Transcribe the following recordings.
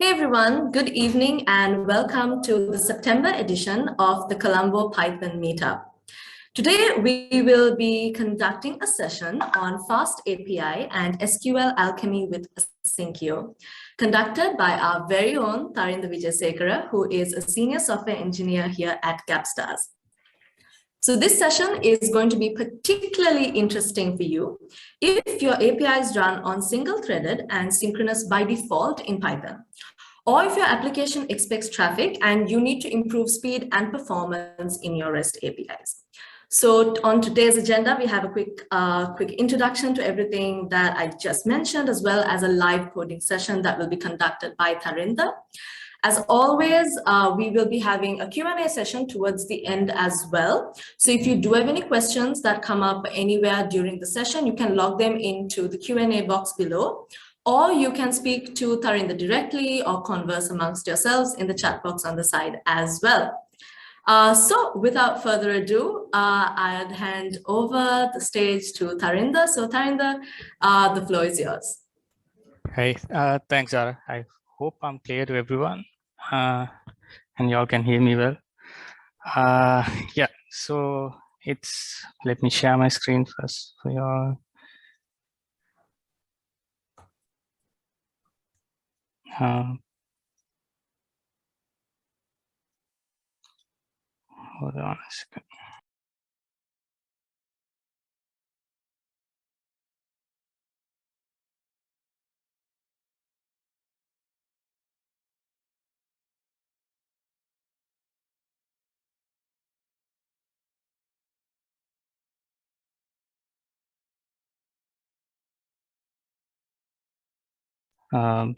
Hey everyone, good evening and welcome to the September edition of the Colombo Python Meetup. Today we will be conducting a session on FastAPI and SQLAlchemy with Asyncio, conducted by our very own Tharinda Wijesekera, who is a senior software engineer here at Gapstars. So this session is going to be particularly interesting for you if your APIs run on single-threaded and synchronous by default in Python, or if your application expects traffic and you need to improve speed and performance in your REST APIs. So on today's agenda, we have a quick introduction to everything that I just mentioned, as well as a live coding session that will be conducted by Tharinda. As always, we will be having a Q&A session towards the end as well. So if you do have any questions that come up anywhere during the session, you can log them into the Q&A box below, or you can speak to Tharinda directly or converse amongst yourselves in the chat box on the side as well. So without further ado, I'd hand over the stage to Tharinda. So Tharinda, the floor is yours. Hey, thanks, Zara. I hope I'm clear to everyone and y'all can hear me well. Yeah, so let me share my screen first for y'all. Hold on a second.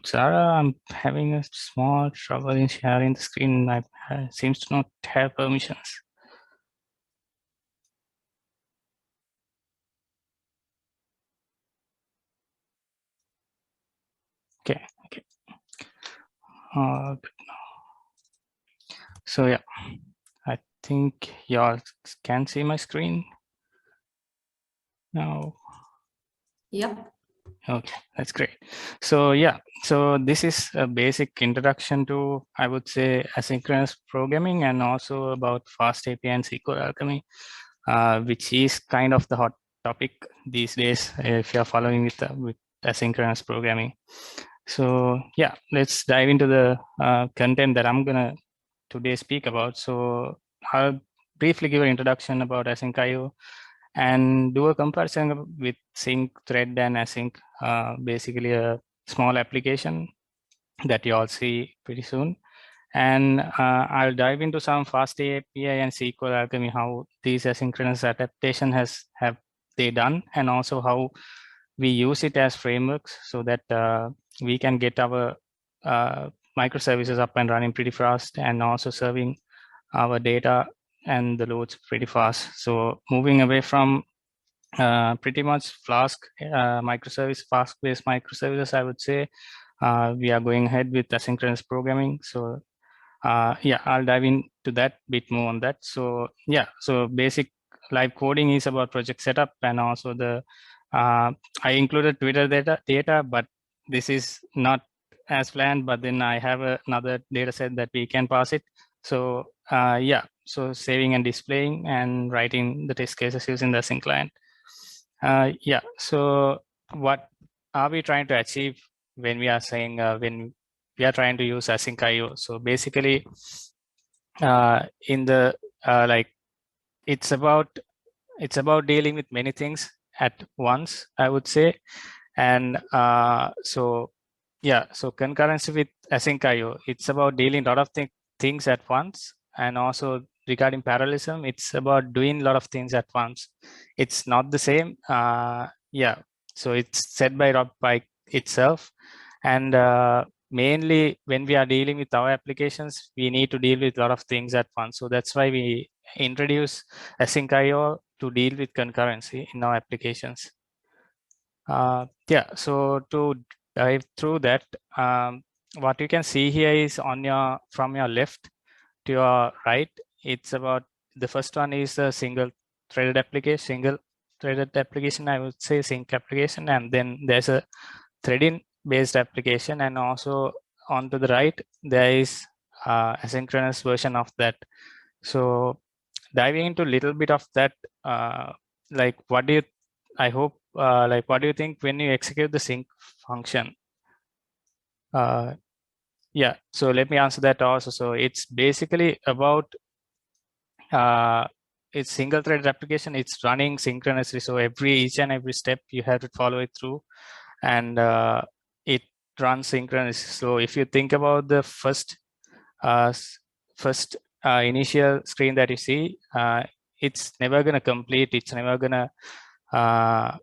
Zara, I'm having a small trouble in sharing the screen. I seems to not have permissions. Okay. Good. So yeah, I think y'all can see my screen now. Yep. Okay, that's great. So yeah, so this is a basic introduction to, I would say, asynchronous programming and also about FastAPI and SQLAlchemy, which is kind of the hot topic these days if you're following with asynchronous programming. So yeah, let's dive into the content that I'm gonna today speak about. So I'll briefly give an introduction about Asyncio and do a comparison with sync, thread, and async, basically a small application that you all see pretty soon. And I'll dive into some FastAPI and SQLAlchemy, how these asynchronous adaptation have they done, and also how we use it as frameworks so that we can get our microservices up and running pretty fast and also serving our data and the loads pretty fast. So moving away from pretty much Flask Flask-based microservices, I would say we are going ahead with asynchronous programming. So yeah, I'll dive into that bit more on that. So yeah, so basic live coding is about project setup, and also the I included Twitter data, but this is not as planned, but then I have another data set that we can pass it. So yeah, so saving and displaying and writing the test cases using the async client. Yeah, so what are we trying to achieve when we are saying when we are trying to use Asyncio? So basically, in the like, it's about dealing with many things at once, I would say. And so yeah, so concurrency with Asyncio, it's about dealing a lot of things at once. And also regarding parallelism, it's about doing a lot of things at once. It's not the same. Yeah, so it's set by itself. And mainly when we are dealing with our applications, we need to deal with a lot of things at once. So that's why we introduce Asyncio to deal with concurrency in our applications. Yeah, so to dive through that, what you can see here is from your left to your right, it's about the first one is a single threaded application, I would say sync application, and then there's a threading based application, and also on to the right, there is asynchronous version of that. So diving into a little bit of that, like what do you, I hope, like what do you think when you execute the sync function? Yeah, so let me answer that also. So it's basically about it's single threaded application. It's running synchronously. So each and every step you have to follow it through, and it runs synchronously. So if you think about the first initial screen that you see, it's never going to complete. It's never going to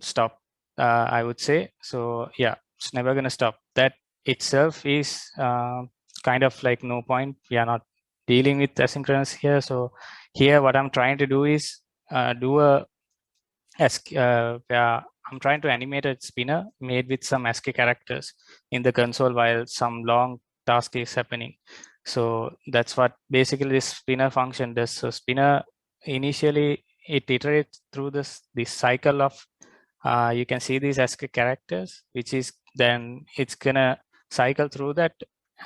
stop, I would say. So yeah, it's never going to stop. That itself is kind of like no point. We are not dealing with asynchronous here. So here what I'm trying to do is do a I'm trying to animate a spinner made with some ASCII characters in the console while some long task is happening. So that's what basically this spinner function does. So spinner initially it iterates through this cycle of you can see these ASCII characters, which is then it's gonna cycle through that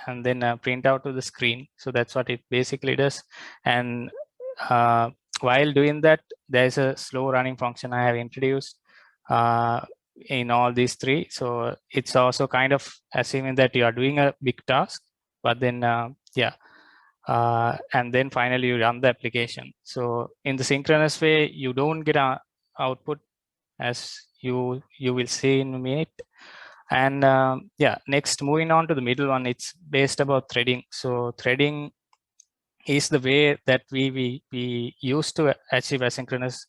and then print out to the screen. So that's what it basically does. And while doing that, there's a slow running function I have introduced in all these three. So it's also kind of assuming that you are doing a big task, but then and then finally you run the application. So in the synchronous way, you don't get an output, as you will see in a minute. And next, moving on to the middle one, it's based about threading. So threading is the way that we used to achieve asynchronous,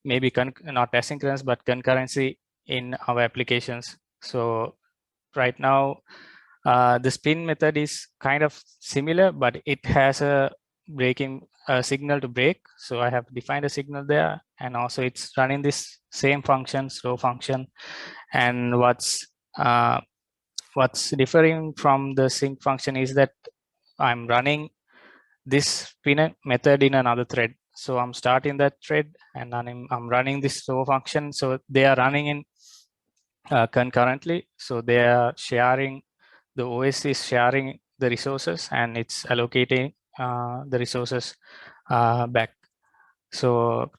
maybe not asynchronous, but concurrency in our applications. So right now, the spin method is kind of similar, but it has a breaking signal to break. So I have defined a signal there, and also it's running this same function, slow function. And what's differing from the sync function is that I'm running this spinner method in another thread. So I'm starting that thread and I'm running this slow function. So they are running in concurrently. So they are sharing, the OS is sharing the resources and it's allocating the resources back. So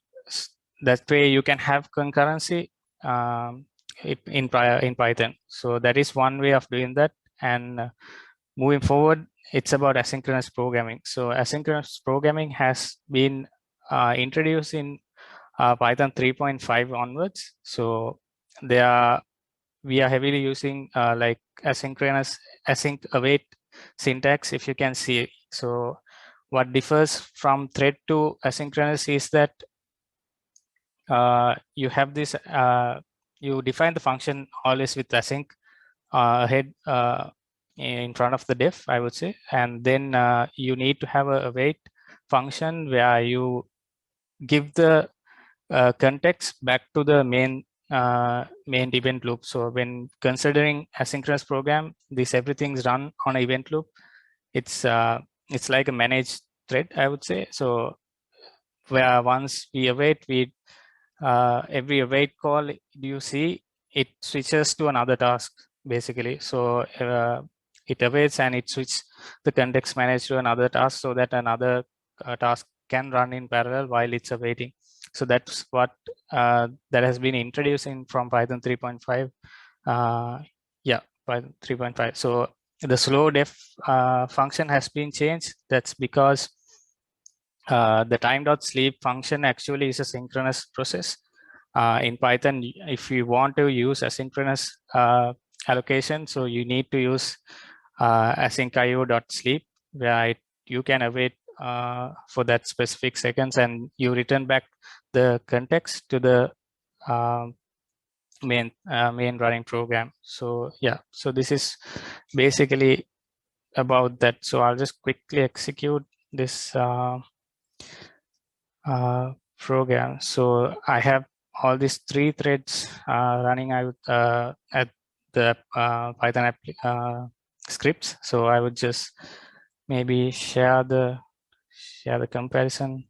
that way you can have concurrency in Python. So that is one way of doing that. And moving forward, it's about asynchronous programming. So asynchronous programming has been introduced in Python 3.5 onwards. So we are heavily using like asynchronous async await syntax, if you can see. So what differs from thread to asynchronous is that you have this, you define the function always with async ahead in front of the def, I would say. And then you need to have a await function where you give the context back to the main event loop. So when considering asynchronous program, everything's run on an event loop. It's like a managed thread, I would say. So where once we await, every await call you see, it switches to another task basically. So it awaits and it switches the context managed to another task so that another task can run in parallel while it's awaiting. So that's what that has been introduced from Python 3.5. Python 3.5. So the slow def function has been changed. That's because the time.sleep function actually is a synchronous process. In Python, if you want to use asynchronous allocation, so you need to use asyncio.sleep, where you can await for that specific seconds and you return back the context to the main running program. So yeah, so this is basically about that. So I'll just quickly execute this program. So I have all these 3 threads running out at the Python scripts. So I would just maybe share the comparison,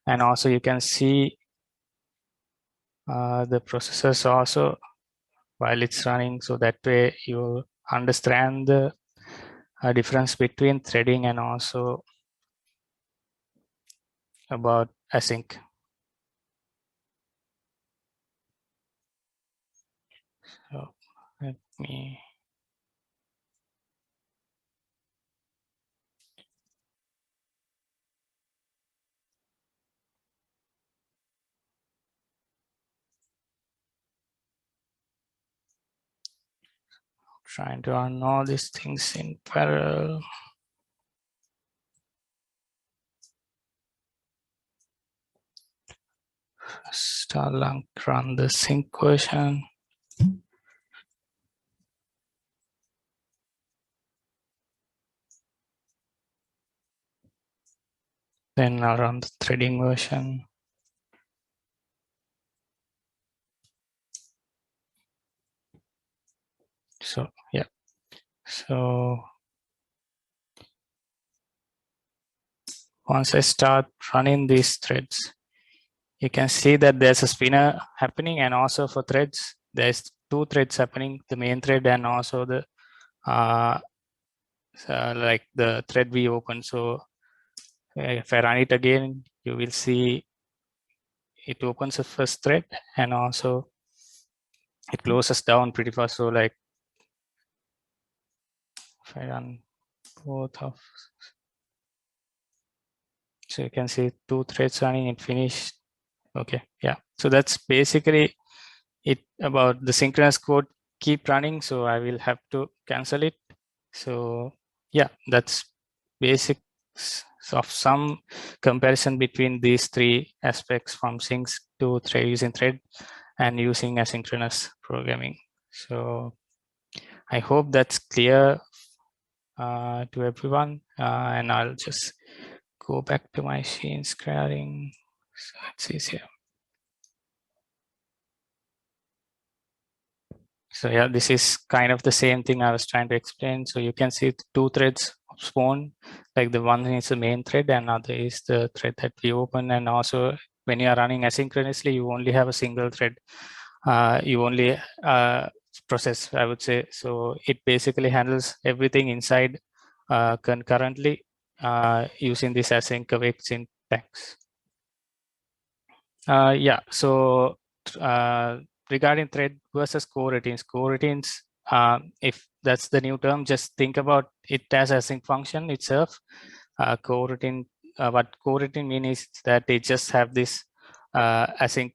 and also you can see the processors also while it's running. So that way you understand the difference between threading and also about async. So let me trying to run all these things in parallel. Start run the sync version. Then I'll run the threading version. So yeah, so once I start running these threads, you can see that there's a spinner happening, and also for threads, there's two threads happening, the main thread and also the like the thread we opened. So if I run it again, you will see it opens the first thread and also it closes down pretty fast. So like if I run both of, so you can see two threads running and finished. Okay, yeah. So that's basically it about the synchronous code keep running. So I will have to cancel it. So yeah, that's basics of some comparison between these three aspects, from syncs to thread, using thread and using asynchronous programming. So I hope that's clear to everyone, and I'll just go back to my screen sharing so it's easier. So yeah, this is kind of the same thing I was trying to explain. So you can see two threads spawn, like the one is the main thread and other is the thread that we open. And also when you are running asynchronously, you only have a single thread. You only process, I would say. So it basically handles everything inside concurrently using this async await syntax. Yeah, so regarding thread versus coroutines, if that's the new term, just think about it as async function itself. Coroutine, what coroutine means is that they just have this async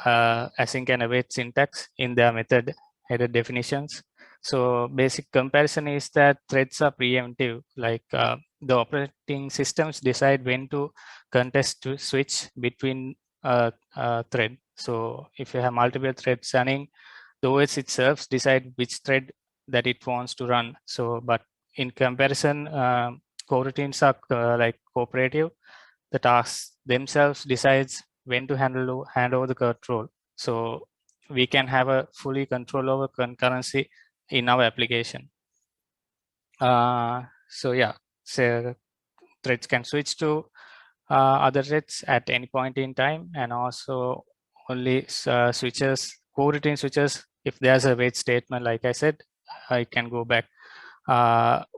and await syntax in their method header definitions. So basic comparison is that threads are preemptive, like the operating systems decide when to contest to switch between thread. So if you have multiple threads running, the OS itself decide which thread that it wants to run. So, but in comparison, coroutines are like cooperative. The tasks themselves decides when to hand over the control. So we can have a fully control over concurrency in our application. So yeah, so threads can switch to other threads at any point in time, and also only switches, coroutine switches, if there's a wait statement, like I said, I can go back.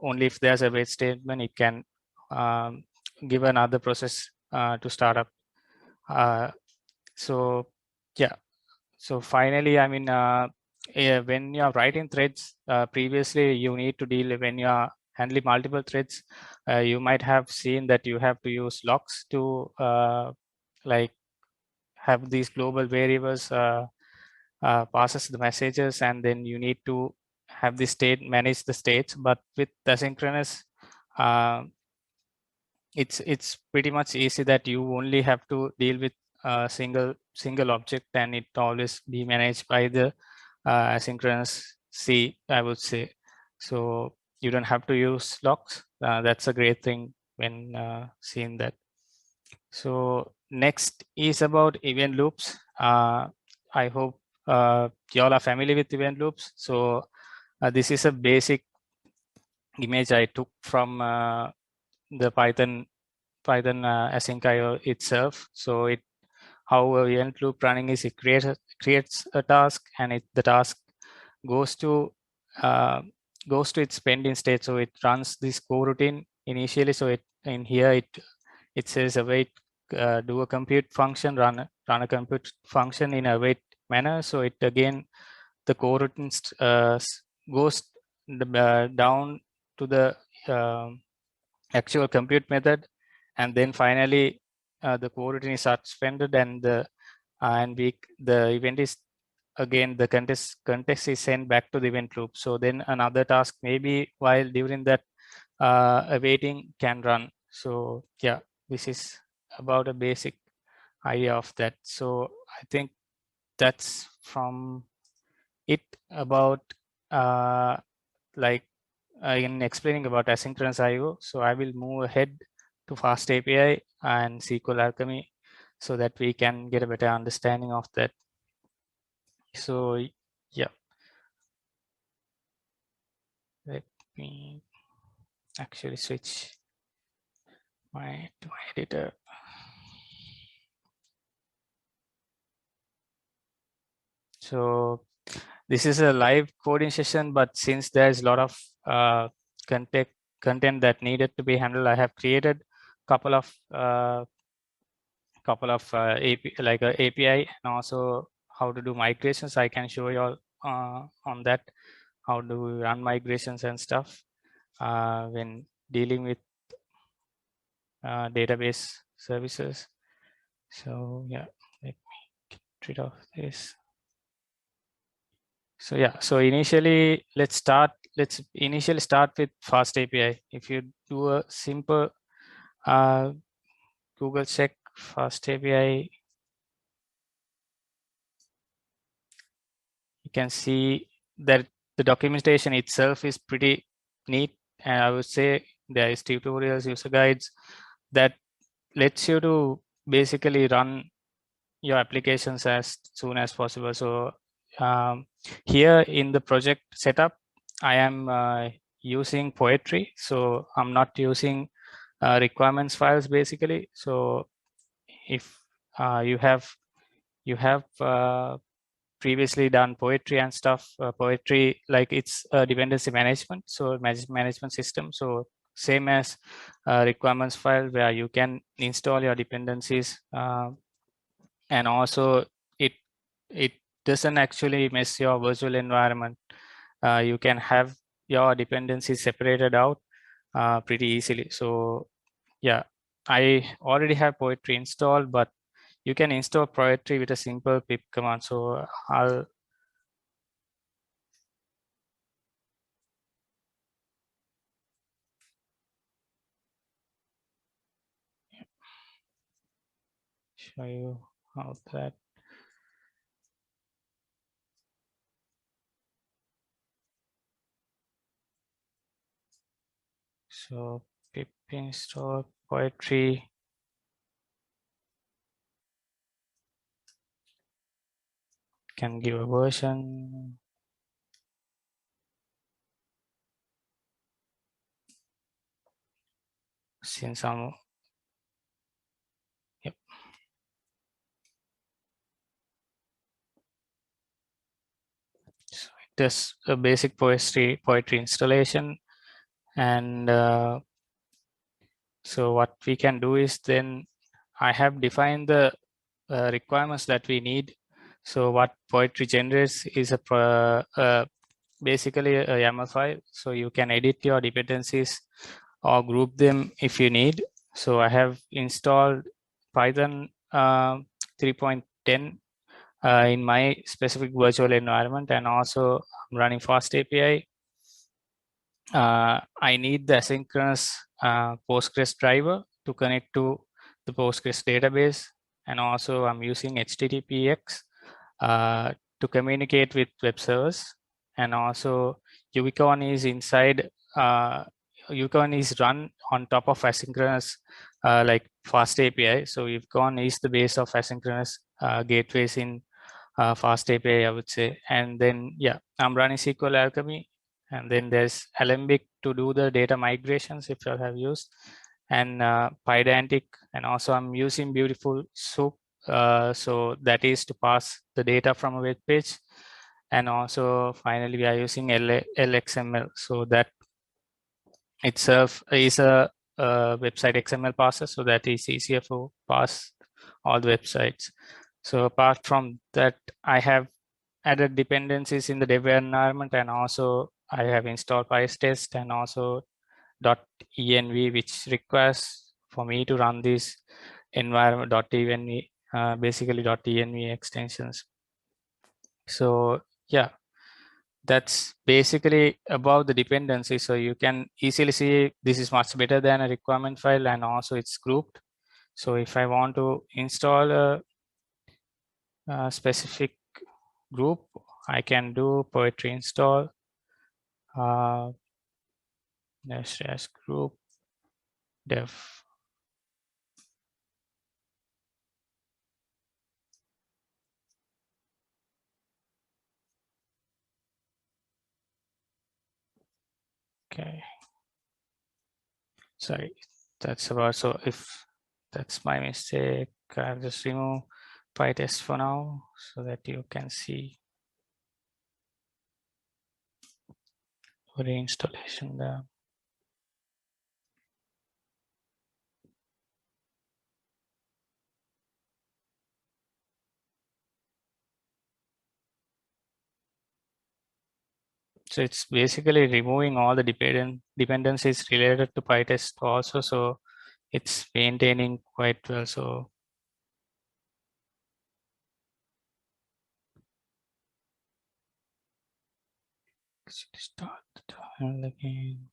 Only if there's a wait statement, it can give another process to start up. So yeah, so finally, I mean, yeah, when you're writing threads, previously you need to deal when you are handling multiple threads, you might have seen that you have to use locks to like have these global variables passes the messages, and then you need to have the state, manage the states. But with asynchronous, it's pretty much easy that you only have to deal with a single object, and it always be managed by the asynchronous C, I would say. So you don't have to use locks. That's a great thing when seeing that. So next is about event loops. I hope you all are familiar with event loops. So this is a basic image I took from the Python Asyncio itself. So it, how a event loop running is, it creates a task, and the task goes to its pending state. So it runs this coroutine initially. So in here it says await, do a compute function, run a compute function in await manner. So it again, the coroutine goes down to the actual compute method, and then finally the coroutine is suspended, and the event is again, the context is sent back to the event loop. So then another task maybe while during that awaiting can run. So yeah, this is about a basic idea of that. So I think that's from it about like in explaining about asynchronous IO. So I will move ahead to FastAPI and SQLAlchemy so that we can get a better understanding of that. So yeah, let me actually switch to my editor. So this is a live coding session, but since there's a lot of content that needed to be handled, I have created couple of API, and also how to do migrations. I can show you all on that, how do we run migrations and stuff when dealing with database services. So yeah, let me get rid of this. So yeah, so initially let's initially start with FastAPI. If you do a simple Google check FastAPI, you can see that the documentation itself is pretty neat, and I would say there is tutorials, user guides that lets you to basically run your applications as soon as possible. So here in the project setup, I am using Poetry, so I'm not using requirements files basically. So if you have previously done Poetry and stuff, Poetry, like it's a dependency management, so management system. So same as requirements file, where you can install your dependencies, and also it doesn't actually mess your virtual environment. You can have your dependencies separated out pretty easily. So yeah, I already have Poetry installed, but you can install Poetry with a simple pip command. So I'll show you how that. So pip install Poetry. Can give a version. Since I'm, yep. So it does a basic poetry installation, and so what we can do is, then I have defined the requirements that we need. So what Poetry generates is basically a YAML file, so you can edit your dependencies or group them if you need. So I have installed Python 3.10 in my specific virtual environment, and also I'm running FastAPI. I need the asynchronous Postgres driver to connect to the Postgres database, and also I'm using HTTPX to communicate with web servers, and also Unicon is inside. Unicon is run on top of asynchronous like FastAPI. So Unicon is the base of asynchronous gateways in FastAPI, I would say. And then yeah, I'm running SQLAlchemy, and then there's Alembic to do the data migrations if you have used, and Pydantic, and also I'm using Beautiful Soup. So that is to pass the data from a web page, And also finally, we are using LXML, so that itself is a website XML parser, so that is easier for parse all the websites. So apart from that, I have added dependencies in the dev environment, and also I have installed PyTest and also .env, which requires for me to run this environment .env, basically .env extensions. So yeah, that's basically about the dependency. So you can easily see this is much better than a requirement file, and also it's grouped. So if I want to install a specific group, I can do poetry install dash group dev. Okay, sorry, that's about, so if that's my mistake, I'll just remove PyTest for now so that you can see reinstallation there. So it's basically removing all the dependencies related to PyTest also. So it's maintaining quite well. So start the terminal again.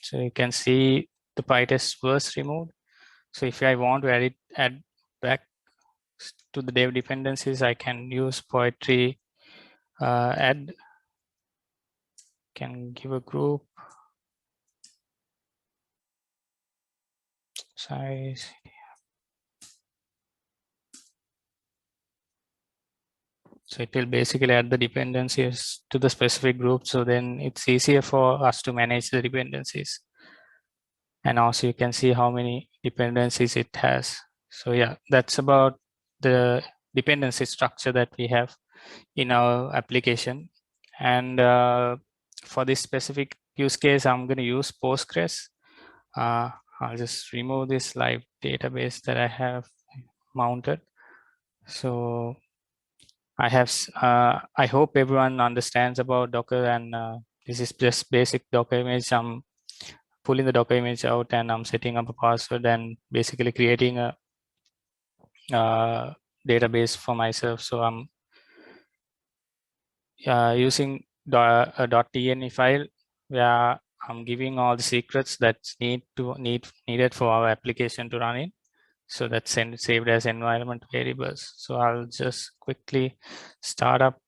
So you can see the PyTest was removed. So if I want to add back to the dev dependencies, I can use poetry add, can give a group size. So it will basically add the dependencies to the specific group. So then it's easier for us to manage the dependencies. And also you can see how many dependencies it has. So yeah, that's about the dependency structure that we have in our application. And for this specific use case, I'm going to use Postgres. I'll just remove this live database that I have mounted. So I hope everyone understands about Docker, and this is just basic Docker image. I'm pulling the Docker image out and I'm setting up a password and basically creating a database for myself. So I'm using a .tne file where I'm giving all the secrets that's needed for our application to run in. So that's saved as environment variables. So I'll just quickly start up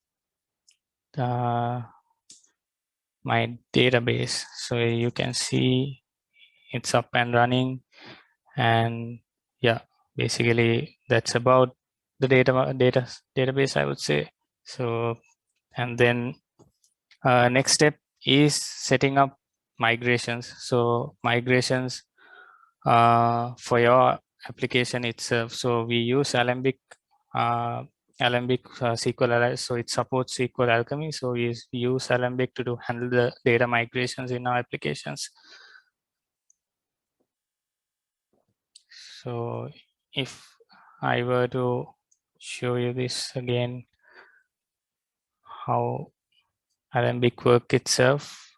my database. So you can see it's up and running, and yeah, basically that's about the database, I would say. So, and then next step is setting up migrations. So migrations for your application itself. So we use Alembic SQL, so it supports SQLAlchemy. So we use Alembic to handle the data migrations in our applications. So if I were to show you this again, how Alembic work itself,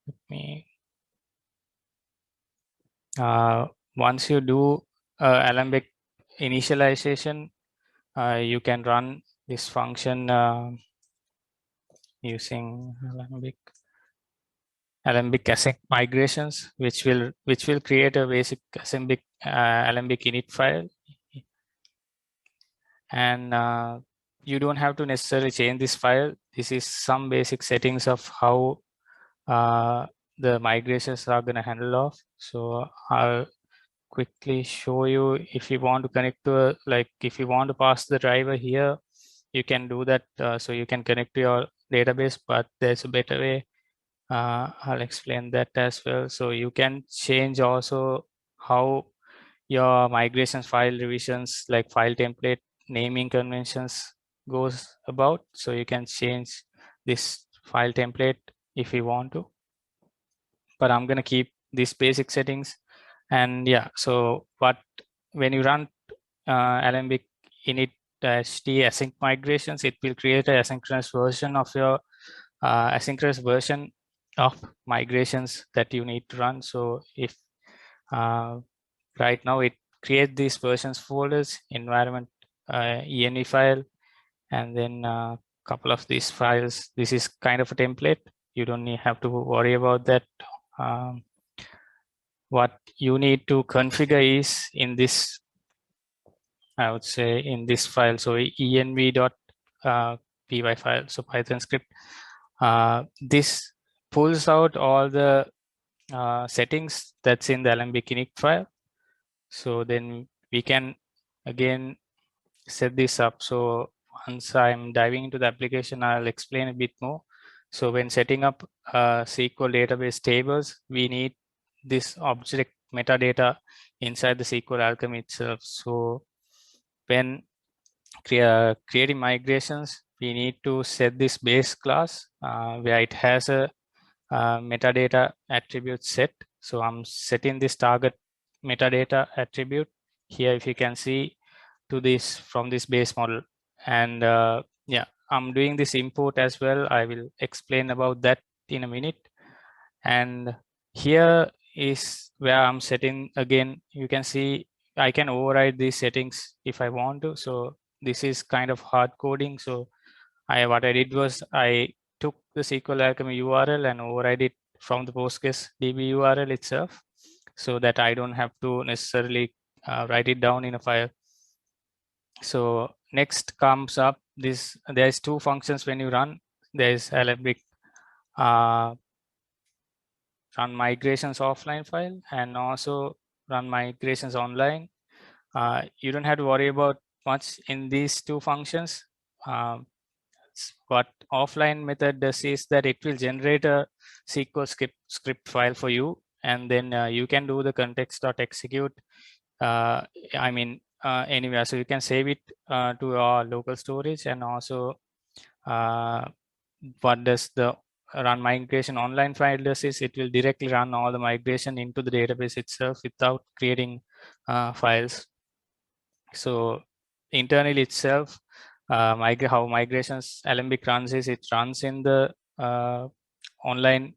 let me, once you do Alembic initialization, you can run this function using Alembic async migrations, which will create a basic Alembic init file, and you don't have to necessarily change this file. This is some basic settings of how the migrations are going to handle off. So I'll quickly show you. If you want to connect to if you want to pass the driver here, you can do that. So you can connect to your database, but there's a better way. I'll explain that as well. So you can change also how your migrations, file revisions, like file template, naming conventions goes about. So you can change this file template if you want to, but I'm going to keep these basic settings. And yeah, so when you run Alembic init -t async migrations, it will create a asynchronous version of your asynchronous version of migrations that you need to run. So if right now it creates these versions folders, environment, env file, and then a couple of these files. This is kind of a template. You don't have to worry about that. What you need to configure is in this, I would say in this file. So env.py file, so Python script. This pulls out all the settings that's in the Alembic init file. So then we can again set this up. So once I'm diving into the application, I'll explain a bit more. So when setting up SQL database tables, we need this object metadata inside the SQLAlchemy itself. So when creating migrations, we need to set this base class where it has a metadata attribute set. So I'm setting this target metadata attribute here, if you can see, to this from this base model. And yeah, I'm doing this import as well. I will explain about that in a minute. And here is where I'm setting again. You can see I can override these settings if I want to. So this is kind of hard coding. So what I did was I took the SQLAlchemy URL and override it from the Postgres DB URL itself, so that I don't have to necessarily write it down in a file. So next comes up this. There's two functions when you run. There's Alembic run migrations offline file and also run migrations online. You don't have to worry about much in these two functions. What offline method does is that it will generate a SQL script file for you, and then you can do the context.execute. Anywhere, so you can save it to your local storage. And also what does the run migration online file does is it will directly run all the migration into the database itself without creating files. So internally itself, how migrations Alembic runs is it runs in the online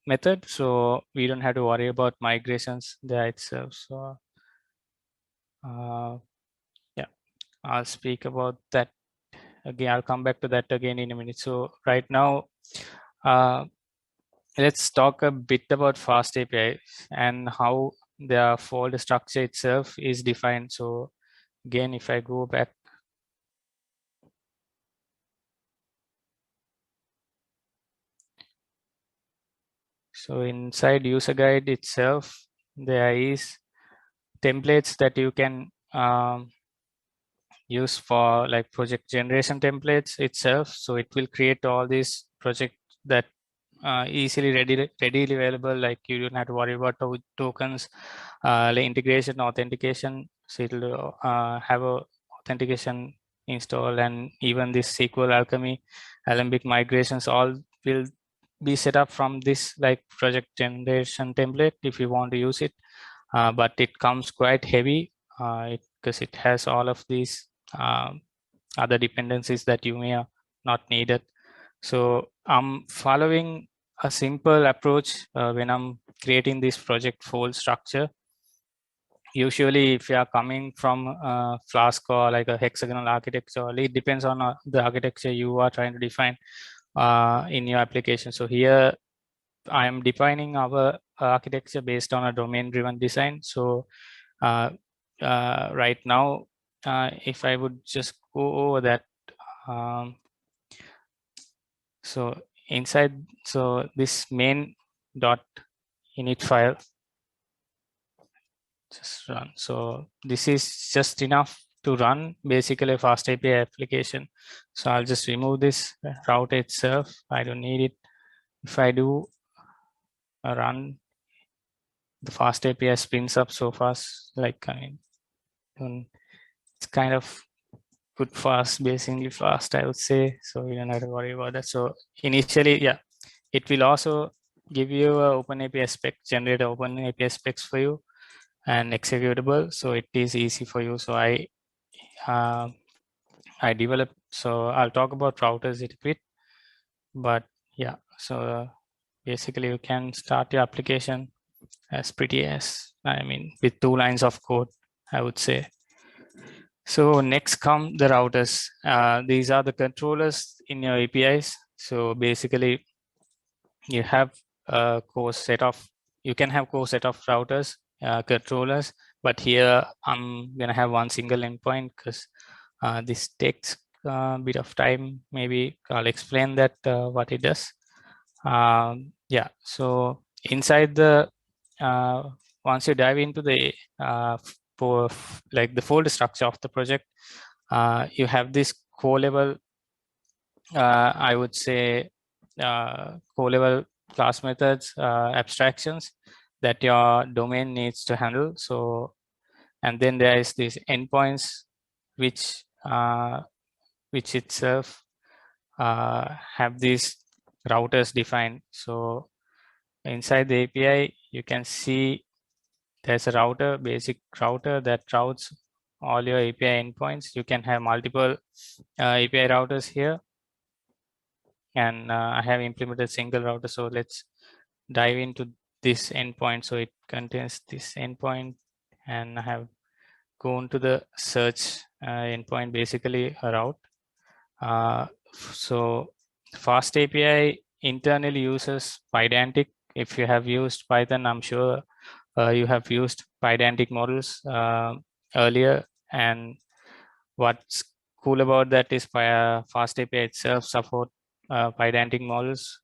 method, so we don't have to worry about migrations there itself. So yeah, I'll speak about that again. I'll come back to that again in a minute. So right now, let's talk a bit about FastAPI and how the folder structure itself is defined. So again, if I go back, so inside user guide itself, there is templates that you can use for like project generation templates itself. So it will create all these projects that easily readily available. Like you don't have to worry about tokens, like integration, authentication. So it'll have a authentication install, and even this SQLAlchemy, Alembic migrations, all will be set up from this like project generation template if you want to use it. But it comes quite heavy because it has all of these other dependencies that you may not needed. So I'm following a simple approach when I'm creating this project fold structure. Usually if you are coming from Flask or like a hexagonal architecture, it depends on the architecture you are trying to define in your application. So here I am defining our architecture based on a domain driven design. So right now, if I would just go over that, so inside, so this main dot init file just run. So this is just enough to run basically a FastAPI application. So I'll just remove this route itself. I don't need it. If I do a run the fast API spins up so fast. Like, I mean, it's kind of good fast, basically fast, I would say. So you don't have to worry about that. So initially, yeah, it will also give you a open API spec, generate open API specs for you and executable. So it is easy for you. So I developed, so I'll talk about routers a bit, but yeah, so basically you can start your application as pretty as, I mean, with 2 lines of code, I would say. So next come the routers. These are the controllers in your APIs. So basically you have a core set of, you can have core set of routers, controllers, but here I'm gonna have one single endpoint because this takes a bit of time. Maybe I'll explain that what it does. Yeah, so inside the, once you dive into the like the folder structure of the project, you have this core level, I would say, core level class methods, abstractions that your domain needs to handle. So, and then there is these endpoints, which itself have these routers defined. So inside the API, you can see there's a router, basic router that routes all your API endpoints. You can have multiple API routers here, and I have implemented single router. So let's dive into this endpoint. So it contains this endpoint, and I have gone to the search endpoint, basically a route. So FastAPI internally uses Pydantic. If you have used Python, I'm sure you have used Pydantic models earlier. And what's cool about that is FastAPI itself support Pydantic models.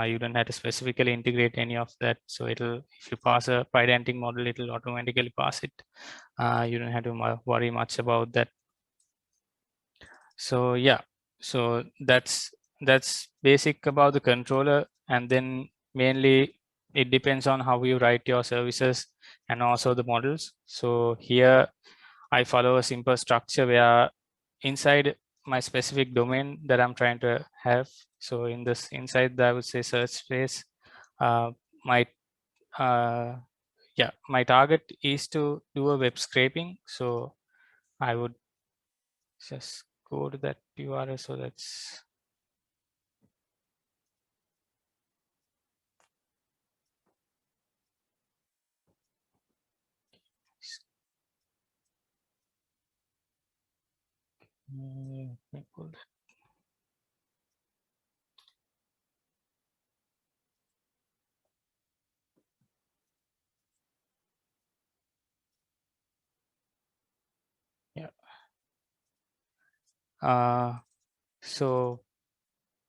You don't have to specifically integrate any of that. So it'll, if you pass a Pydantic model, it'll automatically pass it. You don't have to worry much about that. So yeah, so that's basic about the controller. And then mainly it depends on how you write your services and also the models. So here I follow a simple structure where inside my specific domain that I'm trying to have, so in this inside that I would say search space, my yeah, my target is to do a web scraping. So I would just go to that URL. So that's yeah. So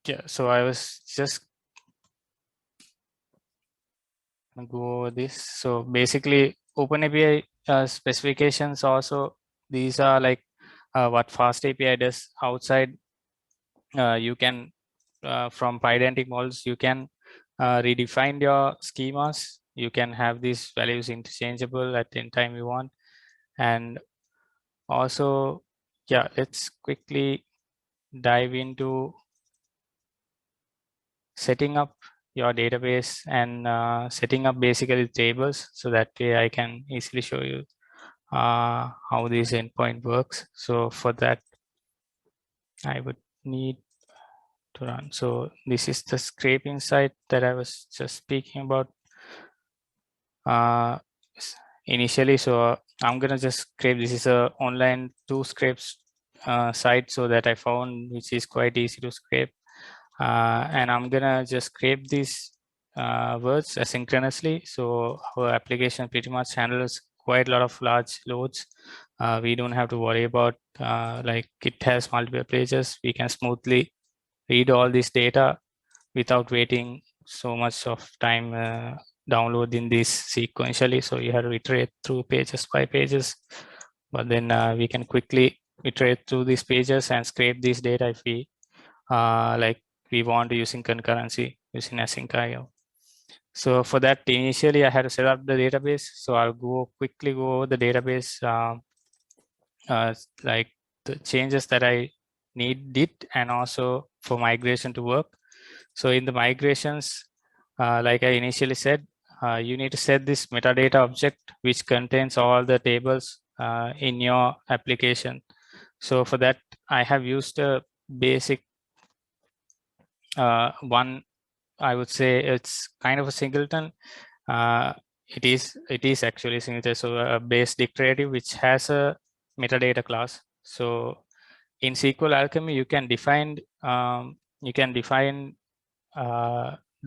yeah, so I was just gonna go over this. So basically OpenAPI specifications also, these are like what FastAPI does outside. You can from Pydantic models, you can redefine your schemas. You can have these values interchangeable at any time you want. And also, yeah, let's quickly dive into setting up your database and setting up basically tables, so that way I can easily show you how this endpoint works. So for that, I would need to run. So this is the scraping site that I was just speaking about initially. So I'm gonna just scrape. This is a online 2 scrapes site, so that I found, which is quite easy to scrape. And I'm gonna just scrape these words asynchronously. So our application pretty much handles quite a lot of large loads. We don't have to worry about like it has multiple pages. We can smoothly read all this data without waiting so much of time downloading this sequentially. So you have to iterate through pages by pages, but then we can quickly iterate through these pages and scrape this data if we like we want using concurrency using Asyncio. So for that, initially I had to set up the database. So I'll quickly go over the database, like the changes that I did, and also for migration to work. So in the migrations, like I initially said, you need to set this metadata object, which contains all the tables in your application. So for that, I have used a basic one. I would say it's kind of a singleton. It is actually singleton. So a base declarative which has a metadata class. So in SQLAlchemy, you can define the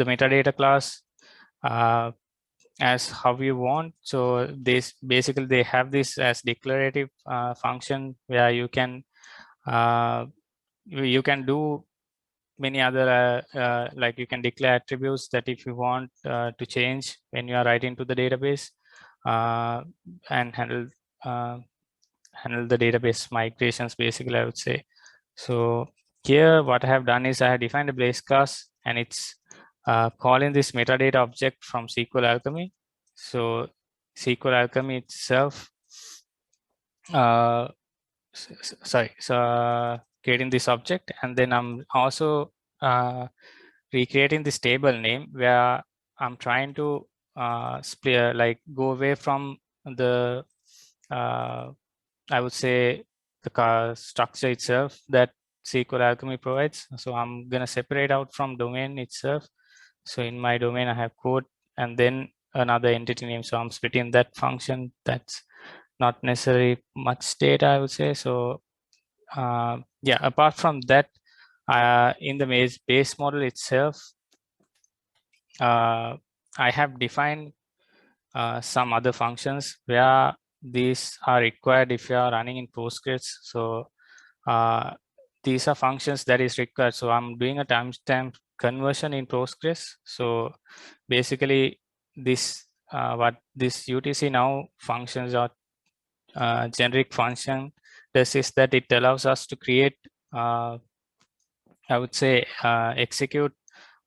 metadata class as how you want. So this basically they have this as declarative function where you can do many other like you can declare attributes that if you want to change when you are writing to the database, and handle the database migrations, basically, I would say. So here what I have done is I have defined a base class, and it's calling this metadata object from SQLAlchemy. So SQLAlchemy itself, creating this object, and then I'm also recreating this table name where I'm trying to like go away from the I would say the structure itself that SQLAlchemy provides. So I'm gonna separate out from domain itself. So in my domain, I have code and then another entity name. So I'm splitting that function. That's not necessarily much data, I would say. So yeah, apart from that, in the base model itself, I have defined some other functions where these are required if you are running in Postgres. So these are functions that is required. So I'm doing a timestamp conversion in Postgres. So basically this what this UTC now functions are generic function does is that it allows us to create I would say execute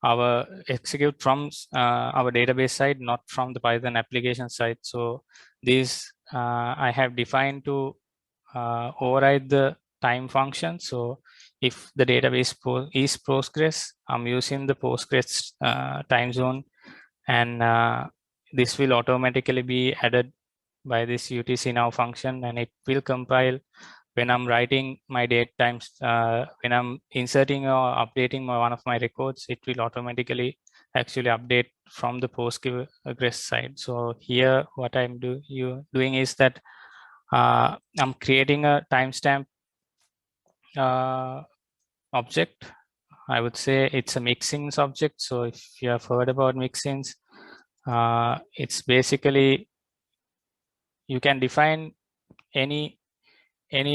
from our database side, not from the Python application side. So these I have defined to override the time function. So if the database is Postgres, I'm using the Postgres time zone, and this will automatically be added by this UTC now function, and it will compile when I'm writing my date times, when I'm inserting or updating one of my records, it will automatically actually update from the Postgres side. So here, what I'm doing is that I'm creating a timestamp object. I would say it's a mixins object. So if you have heard about mixins, it's basically you can define any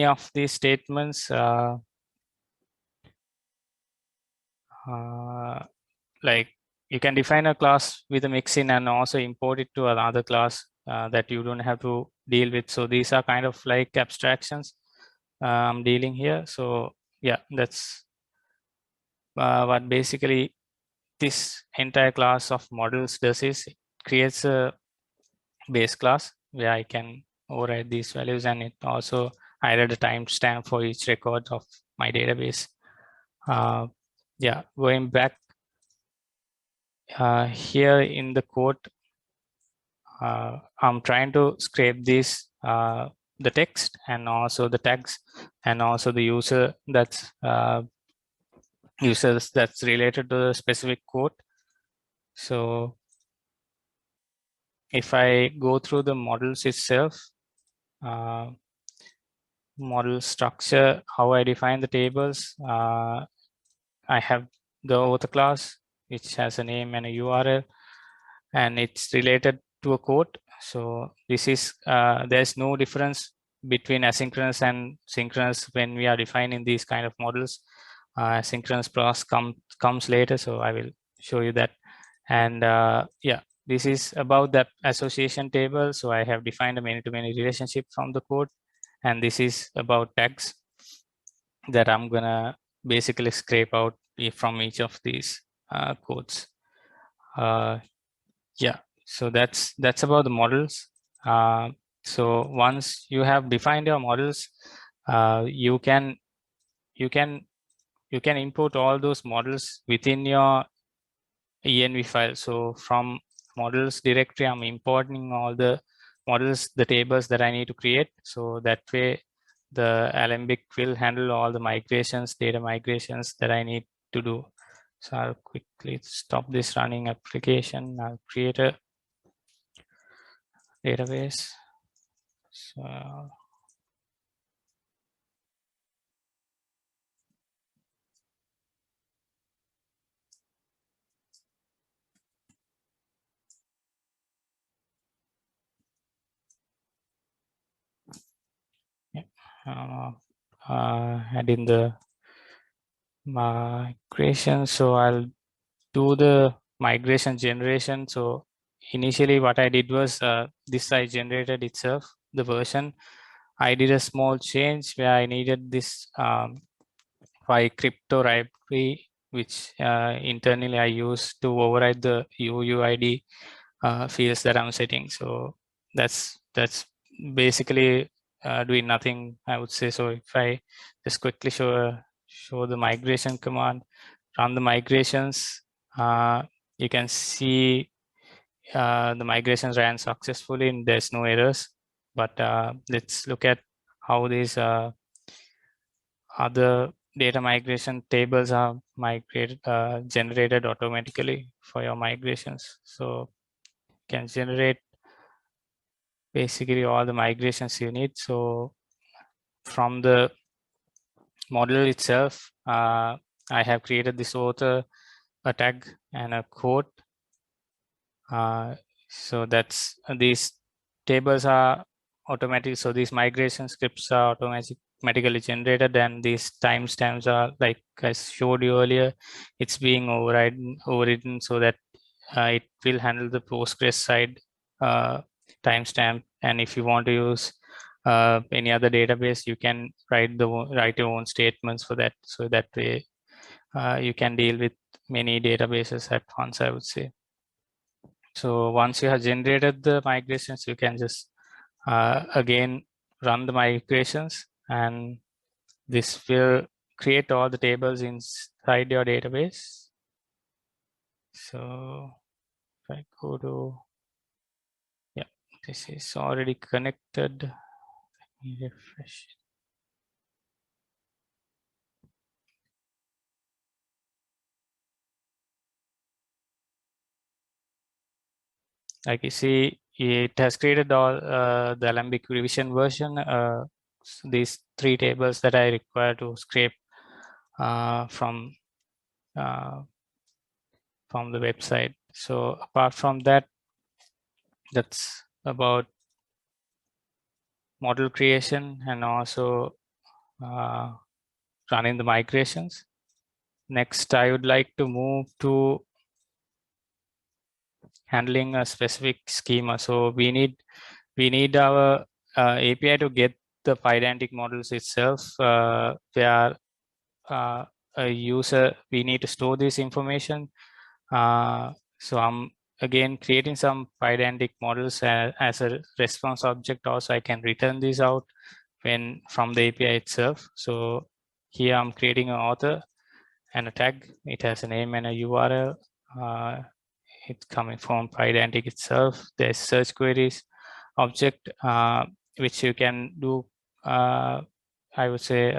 of these statements like you can define a class with a mixin and also import it to another class that you don't have to deal with. So these are kind of like abstractions I'm dealing here. So yeah, that's what basically this entire class of models does is it creates a base class where I can override these values, and it also added a timestamp for each record of my database. Yeah, going back here in the code, I'm trying to scrape this the text and also the tags and also the users that's related to the specific code. So if I go through the models itself, model structure, how I define the tables, I have the author class, which has a name and a URL, and it's related to a code. So this is there's no difference between asynchronous and synchronous when we are defining these kind of models. Asynchronous process comes later, so I will show you that. And yeah, this is about that association table. So I have defined a many-to-many relationship from the code, and this is about tags that I'm gonna basically scrape out from each of these codes. Yeah, so that's about the models. So once you have defined your models, you can import all those models within your env file. So from models directory, I'm importing all the models, the tables that I need to create. So that way the Alembic will handle all the migrations, data migrations that I need to do. So I'll quickly stop this running application. I'll create a database. So add in the migration. So I'll do the migration generation. So initially what I did was this I generated itself, the version. I did a small change where I needed this by crypto library, which internally I use to override the UUID fields that I'm setting. So that's basically doing nothing, I would say. So if I just quickly show the migration command, run the migrations, you can see the migrations ran successfully and there's no errors. But let's look at how these other data migration tables are migrated, generated automatically for your migrations. So you can generate basically all the migrations you need. So from the model itself, I have created this author, a tag and a quote. So that's these tables are automatic. So these migration scripts are automatically generated, and these timestamps are, like I showed you earlier, it's being overridden so that it will handle the Postgres side timestamp. And if you want to use any other database, you can write your own statements for that. So that way you can deal with many databases at once, I would say. So once you have generated the migrations, you can just again run the migrations, and this will create all the tables inside your database. So if I go to, yeah, this is already connected. Let me refresh. Like you see, it has created all the Alembic revision version. These three tables that I require to scrape from the website. So apart from that, that's about model creation and also running the migrations. Next, I would like to move to handling a specific schema. So we need our API to get the pydantic models itself. Where a user, we need to store this information. So I'm again creating some pydantic models as a response object. Also, I can return these out when from the API itself. So here I'm creating an author and a tag. It has a name and a URL. It's coming from pydantic itself. There's search queries object, which you can do, I would say,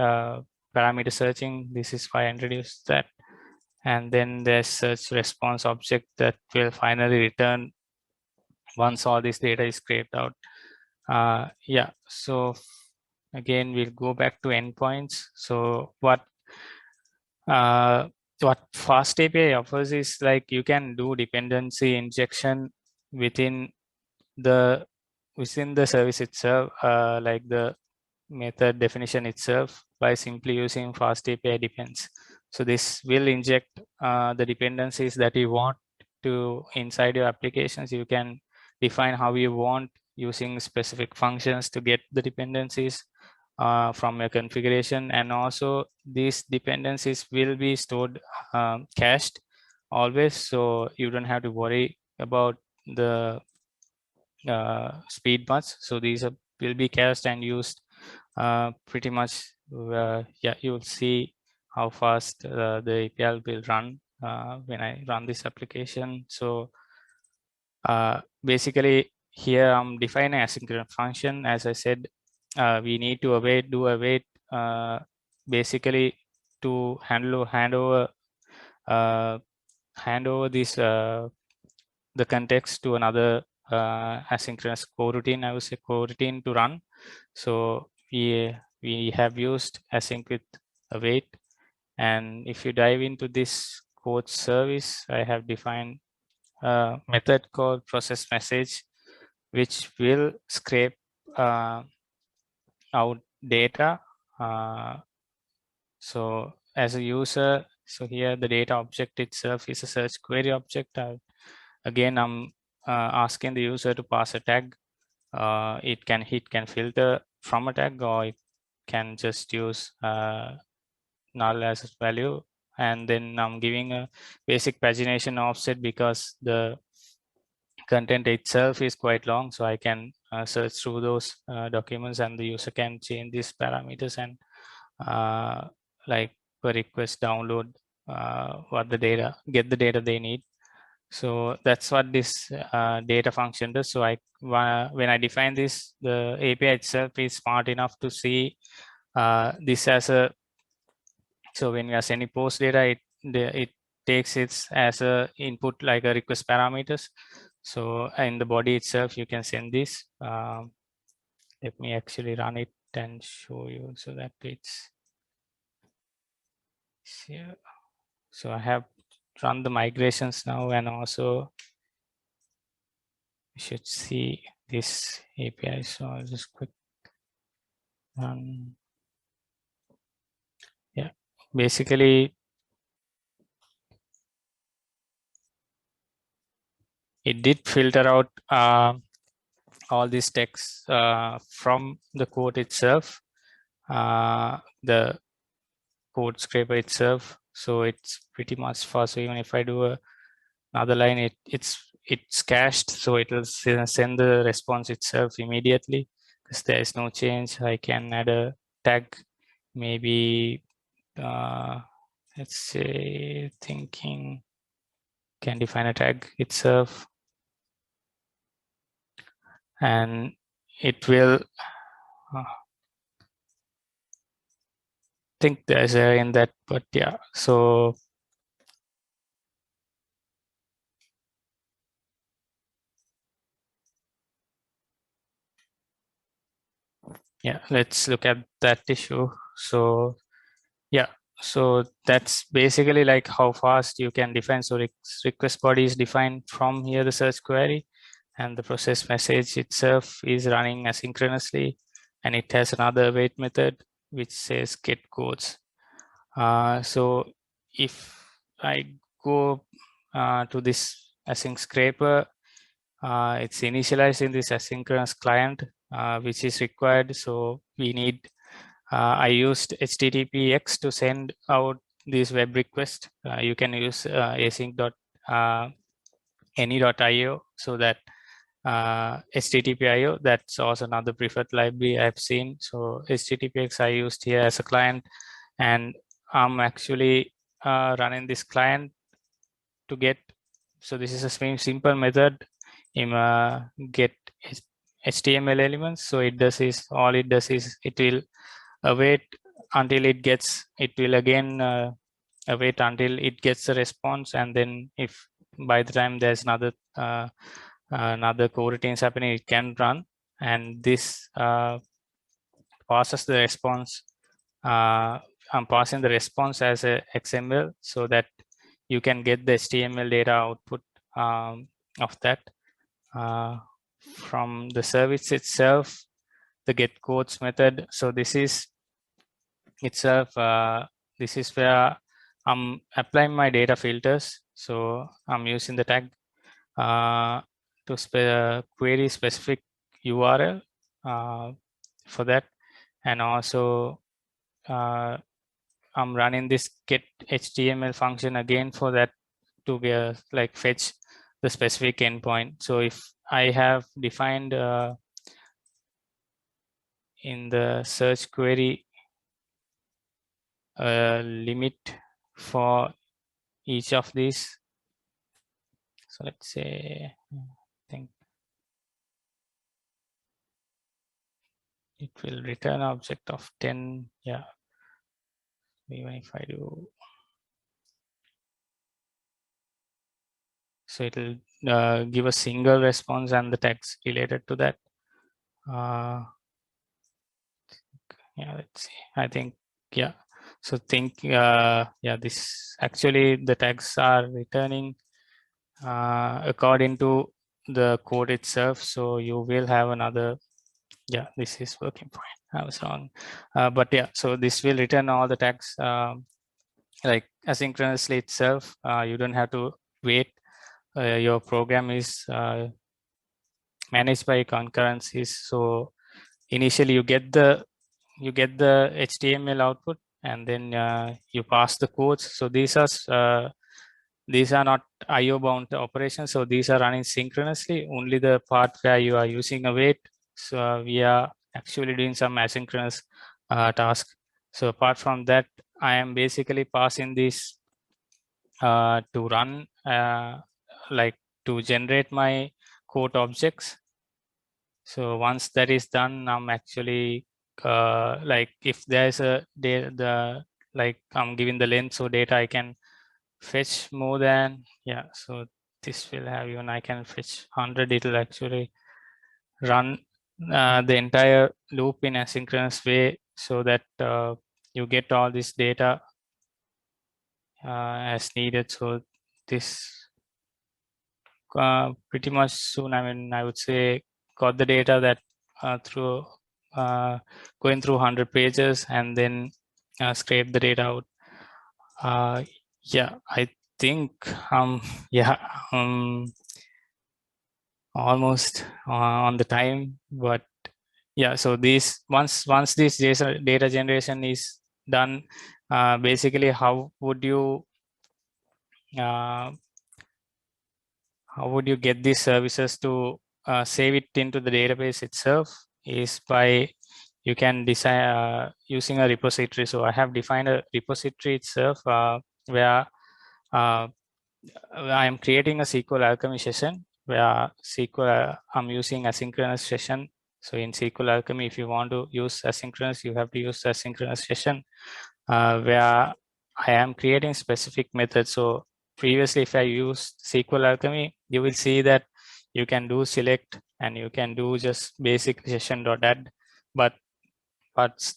parameter searching. This is why I introduced that. And then there's search response object that will finally return once all this data is scraped out. Yeah, so again, we'll go back to endpoints. So what FastAPI offers is, like, you can do dependency injection within the service itself, like the method definition itself, by simply using FastAPI depends. So this will inject the dependencies that you want to inside your applications. You can define how you want using specific functions to get the dependencies from your configuration. And also these dependencies will be stored cached always, so you don't have to worry about the speed much. So these will be cached and used pretty much. Yeah, you will see how fast the API will run when I run this application. So basically here I'm defining a asynchronous function. As I said, we need to do await basically to hand over this the context to another asynchronous coroutine. I would say coroutine to run. So we have used async with await, and if you dive into this code service, I have defined a method called process message, which will scrape out data. So as a user, so here the data object itself is a search query object. Again, I'm asking the user to pass a tag. It can filter from a tag, or it can just use null as a value. And then I'm giving a basic pagination offset because the content itself is quite long, so I can search through those documents, and the user can change these parameters and like per request download what the data, get the data they need. So that's what this data function does. So when I define this, the API itself is smart enough to see this as a, so when we are sending post data, it takes it as a input, like a request parameters. So in the body itself, you can send this. Let me actually run it and show you so that it's here. So I have run the migrations now, and also you should see this API. So I'll just quick run. Yeah, basically it did filter out all these texts from the code itself, the code scraper itself. So it's pretty much fast. So even if I do another line, it's cached, so it will send the response itself immediately because there is no change. I can add a tag, maybe let's say thinking, can define a tag itself, and it will think there's a in that, but yeah. So yeah, let's look at that issue. So yeah, so that's basically like how fast you can define. So request body is defined from here, the search query, and the process message itself is running asynchronously, and it has another await method which says get codes. So if I go to this async scraper, it's initialized in this asynchronous client, which is required. So we need, I used HTTPX to send out these web requests. You can use async.any.io, so that HTTP.io, that's also another preferred library I've seen. So HTTPX I used here as a client, and I'm actually running this client to get, so this is a simple method in get HTML elements. So it does is, all it does is it will await until it gets, it will again await until it gets a response, and then if by the time there's another coroutines happening, it can run, and this passes the response. I'm passing the response as a XML so that you can get the HTML data output of that from the service itself, the get codes method. So this is itself, this is where I'm applying my data filters. So I'm using the tag to query specific URL for that, and also I'm running this get HTML function again for that to be like fetch the specific endpoint. So if I have defined in the search query limit for each of these, so let's say I think it will return an object of 10. Yeah, even if I do, so it will give a single response and the text related to that. Yeah, let's see. I think, yeah. So think, yeah, this actually the tags are returning according to the code itself. So you will have another, yeah, this is working fine. I was wrong. But yeah, so this will return all the tags like asynchronously itself. You don't have to wait. Your program is managed by concurrencies. So initially you get the HTML output, and then you pass the codes. So these are not IO bound operations. So these are running synchronously. Only the part where you are using await. So we are actually doing some asynchronous task. So apart from that, I am basically passing this to run, like to generate my code objects. So once that is done, I'm actually like if there's a data, like I'm giving the length, so data I can fetch more than, yeah, so this will have, even I can fetch 100. It will actually run the entire loop in a synchronous way, so that you get all this data as needed. So this pretty much soon, I mean, I would say got the data that through going through 100 pages and then scrape the data out. Yeah, I think yeah, almost on the time, but yeah, so this once this data generation is done, basically how would you get these services to save it into the database itself is by you can design using a repository. So I have defined a repository itself where I am creating a SQLAlchemy session where I'm using asynchronous session. So in SQLAlchemy, if you want to use asynchronous, you have to use asynchronous session where I am creating specific methods. So previously, if I use SQLAlchemy, you will see that you can do select and you can do just basic session.add. But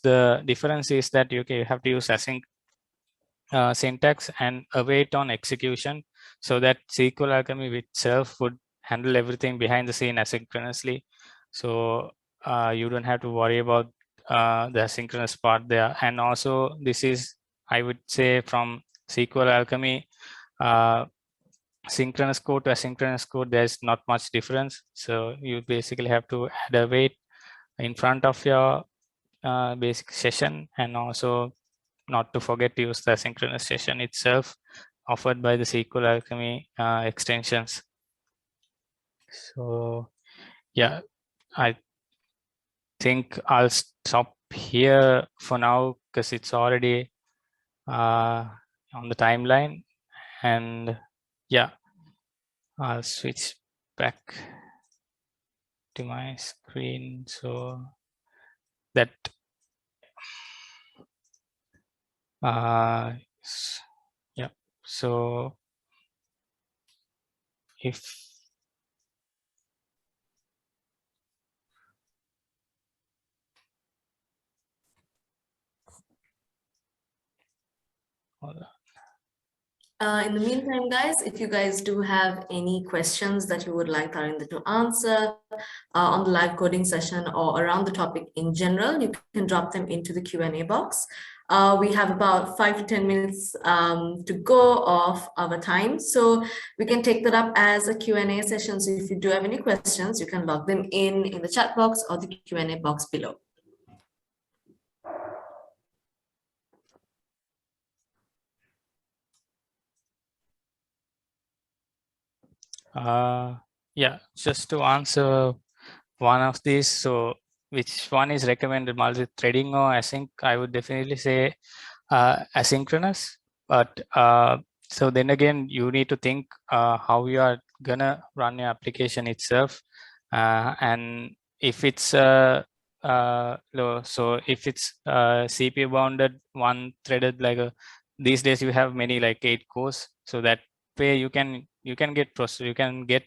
the difference is that you have to use async syntax and await on execution, so that SQLAlchemy itself would handle everything behind the scene asynchronously. So you don't have to worry about the asynchronous part there. And also this is, I would say, from SQLAlchemy synchronous code to asynchronous code, there's not much difference. So you basically have to add a wait in front of your basic session, and also not to forget to use the asynchronous session itself offered by the SQLAlchemy extensions. So yeah, I think I'll stop here for now because it's already on the timeline, and yeah, I'll switch back to my screen so that yeah, so if In the meantime, guys, if you guys do have any questions that you would like Tharinda to answer on the live coding session or around the topic in general, you can drop them into the Q&A box. We have about 5 to 10 minutes to go of our time, so we can take that up as a Q&A session. So if you do have any questions, you can log them in the chat box or the Q&A box below. Yeah, just to answer one of these, so which one is recommended, multi-threading or async? I would definitely say asynchronous, but so then again, you need to think how you are gonna run your application itself, and if it's low, so if it's CPU bounded, one threaded, like these days you have many like 8 cores, so that way you can get process, you can get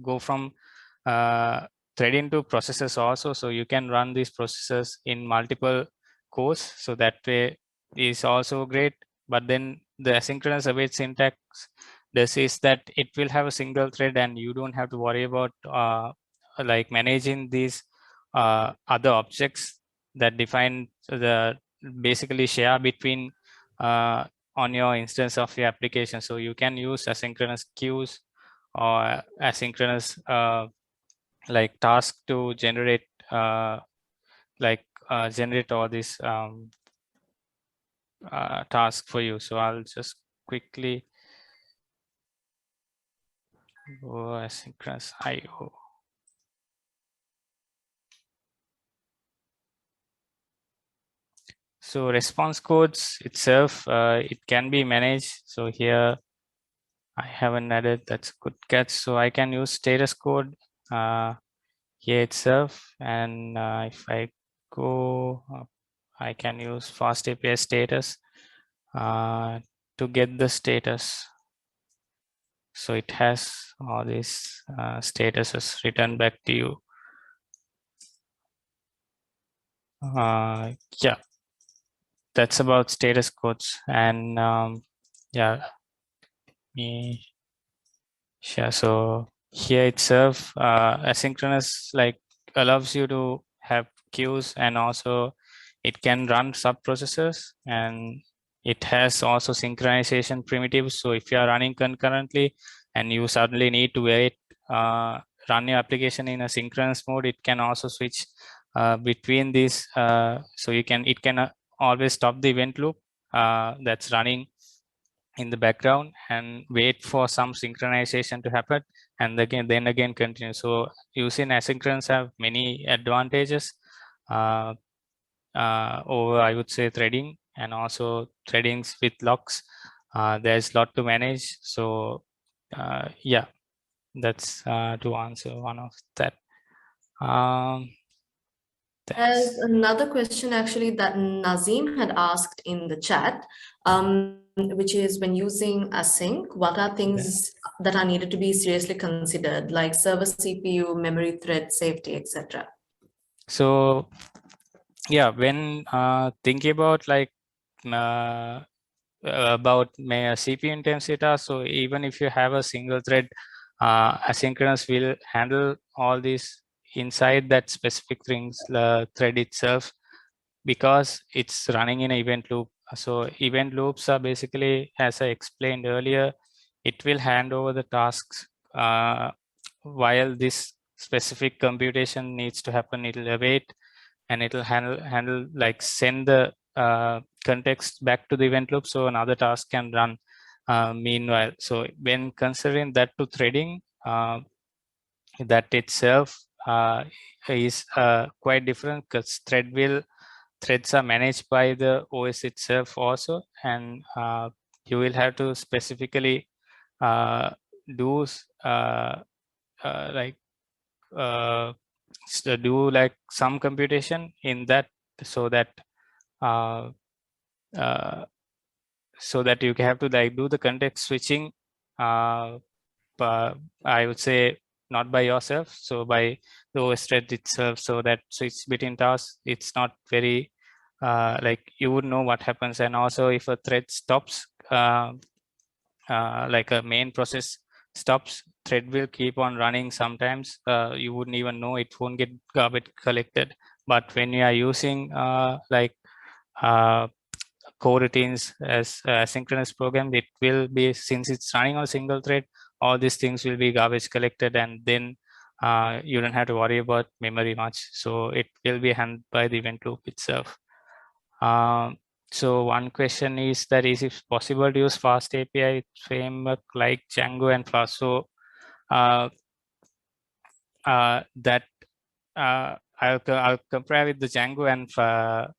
go from threading to processes also, so you can run these processes in multiple cores, so that way is also great. But then the asynchronous await syntax this is that it will have a single thread and you don't have to worry about like managing these other objects that define the basically share between on your instance of your application. So you can use asynchronous queues or asynchronous like task to generate generate all these task for you. So I'll just quickly go asynchronous IO. So response codes itself, it can be managed. So here I haven't added, that's a good catch. So I can use status code here itself. And if I go up, I can use FastAPI status to get the status. So it has all these statuses written back to you. Yeah, that's about status codes. And yeah, me share. So here itself, asynchronous like allows you to have queues, and also it can run sub processes, and it has also synchronization primitives. So if you are running concurrently and you suddenly need to wait, run your application in a synchronous mode, it can also switch between these. So it can always stop the event loop that's running in the background and wait for some synchronization to happen, and then again continue. So using asynchronous have many advantages over, I would say, threading, and also threadings with locks. There's a lot to manage. So yeah, that's to answer one of that. There's Thanks. another question actually that Nazim had asked in the chat, which is when using async, what are things that are needed to be seriously considered, like server CPU, memory thread safety, etc.? So yeah, when thinking about like about CPU intensity task, so even if you have a single thread, asynchronous will handle all these inside that specific things, the thread itself, because it's running in an event loop. So event loops are basically, as I explained earlier, it will hand over the tasks while this specific computation needs to happen. It'll await, and it'll handle like send the context back to the event loop, so another task can run meanwhile. So when considering that to threading, that itself is quite different, because threads are managed by the OS itself also, and you will have to specifically do like do like some computation in that, so that uh, uh, so that you have to like do the context switching, I would say not by yourself, so by the OS thread itself, so that switch between tasks, it's not very like you would know what happens. And also if a thread stops, like a main process stops, thread will keep on running. Sometimes you wouldn't even know, it won't get garbage collected. But when you are using like coroutines as asynchronous program, it will be, since it's running on a single thread, all these things will be garbage collected, and then you don't have to worry about memory much. So it will be handled by the event loop itself. So one question is that, is it possible to use FastAPI framework like Django and Flask? So that I'll compare with the Django and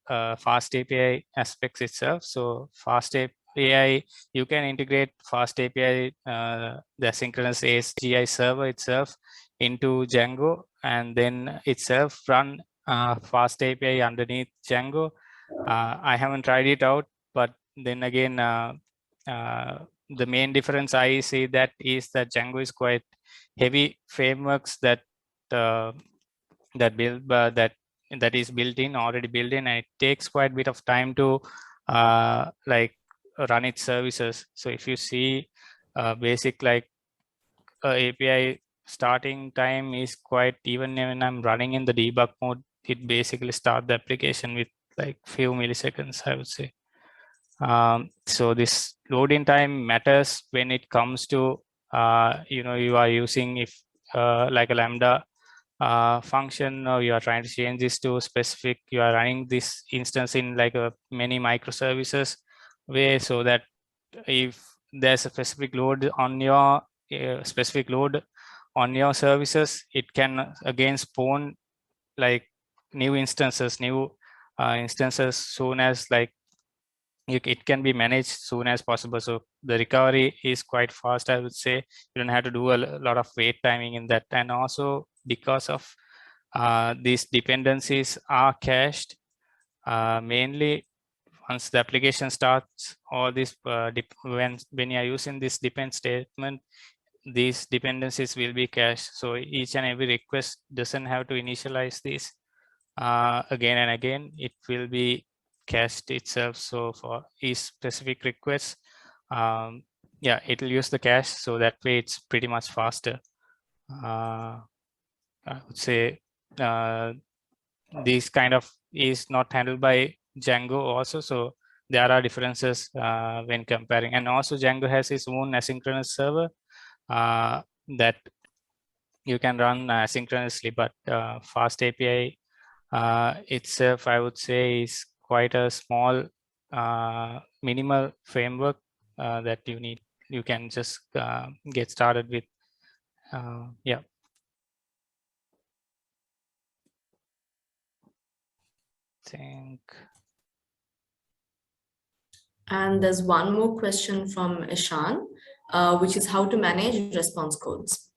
FastAPI aspects itself. So FastAPI, you can integrate FastAPI, the asynchronous ASGI server itself into Django, and then itself run FastAPI underneath Django. I haven't tried it out, but then again, the main difference I see that is that Django is quite heavy frameworks that that is already built in, and it takes quite a bit of time to like run its services. So if you see basic like API starting time is quite, even when I'm running in the debug mode, it basically start the application with like few milliseconds, I would say. So this loading time matters when it comes to you are using like a Lambda function, or you are trying to change this to specific, you are running this instance in like a many microservices way, so that if there's a specific load on your services, it can again spawn like new instances soon as like it can be managed soon as possible. So the recovery is quite fast, I would say. You don't have to do a lot of wait timing in that. And also because of these dependencies are cached, mainly once the application starts, all this when you are using this depend statement, these dependencies will be cached. So each and every request doesn't have to initialize this again and again. It will be cached itself. So for each specific request, yeah, it will use the cache. So that way it's pretty much faster. I would say this kind of is not handled by Django also. So there are differences when comparing. And also Django has its own asynchronous server that you can run asynchronously, but FastAPI itself, I would say, is quite a small minimal framework that you can just get started with. Yeah. Think. And there's one more question from Ishan, which is how to manage response codes.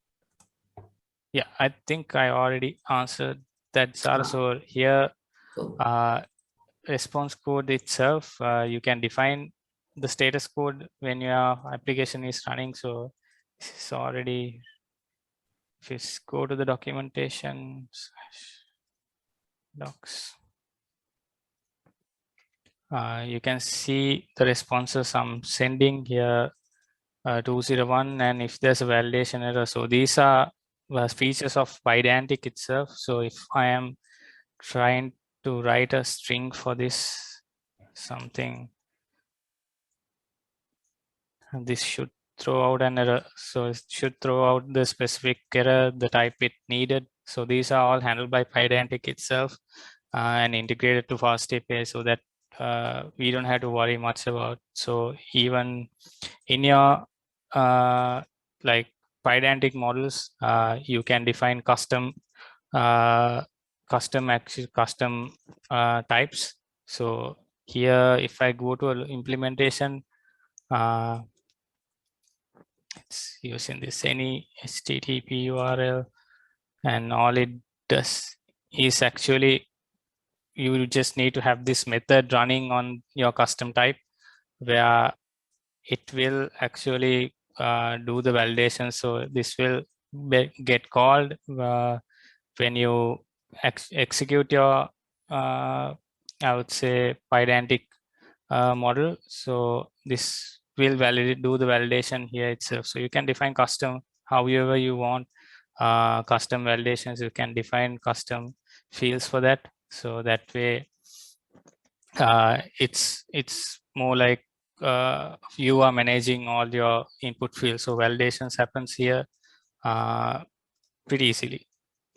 Yeah, I think I already answered that, Sarah. So here, response code itself, you can define the status code when your application is running. So this is already, if you go to the documentation docs, you can see the responses I'm sending here, 201, and if there's a validation error. So these are features of Pydantic itself. So if I am trying to write a string for this something, this should throw out an error. So it should throw out the specific error, the type it needed. So these are all handled by Pydantic itself and integrated to FastAPI, so that we don't have to worry much about. So even in your like Pydantic models, you can define custom types. So here, if I go to an implementation, it's using this any HTTP URL, and all it does is actually you just need to have this method running on your custom type, where it will actually do the validation. So this will get called when you execute your I would say Pydantic model. So this will do the validation here itself. So you can define custom however you want custom validations. You can define custom fields for that. So that way it's more like you are managing all your input fields. So validations happens here pretty easily.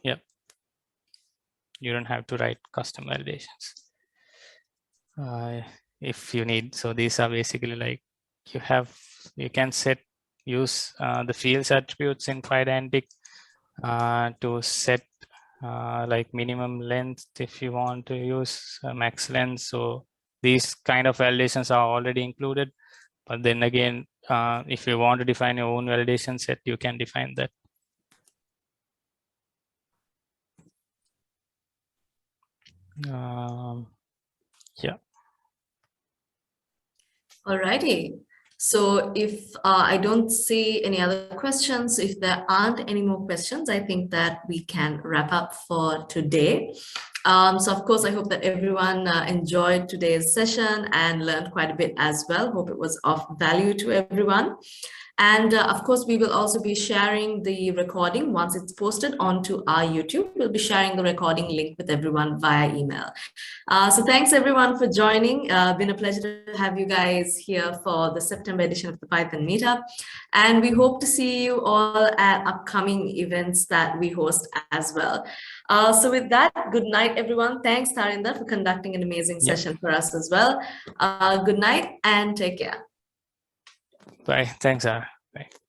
Yep. You don't have to write custom validations if you need. So these are basically like you can set use the fields attributes in Pydantic to set like minimum length if you want to use max length. So these kind of validations are already included. But then again, if you want to define your own validation set, you can define that. Yeah. Alrighty. So if I don't see any other questions, if there aren't any more questions, I think that we can wrap up for today. So of course, I hope that everyone enjoyed today's session and learned quite a bit as well. Hope it was of value to everyone. And of course, we will also be sharing the recording once it's posted onto our YouTube. We'll be sharing the recording link with everyone via email. So thanks everyone for joining. Been a pleasure to have you guys here for the September edition of the Python Meetup. And we hope to see you all at upcoming events that we host as well. So with that, good night, everyone. Thanks, Tharinda, for conducting an amazing session for us as well. Good night and take care. Bye. Thanks, Ara. Bye.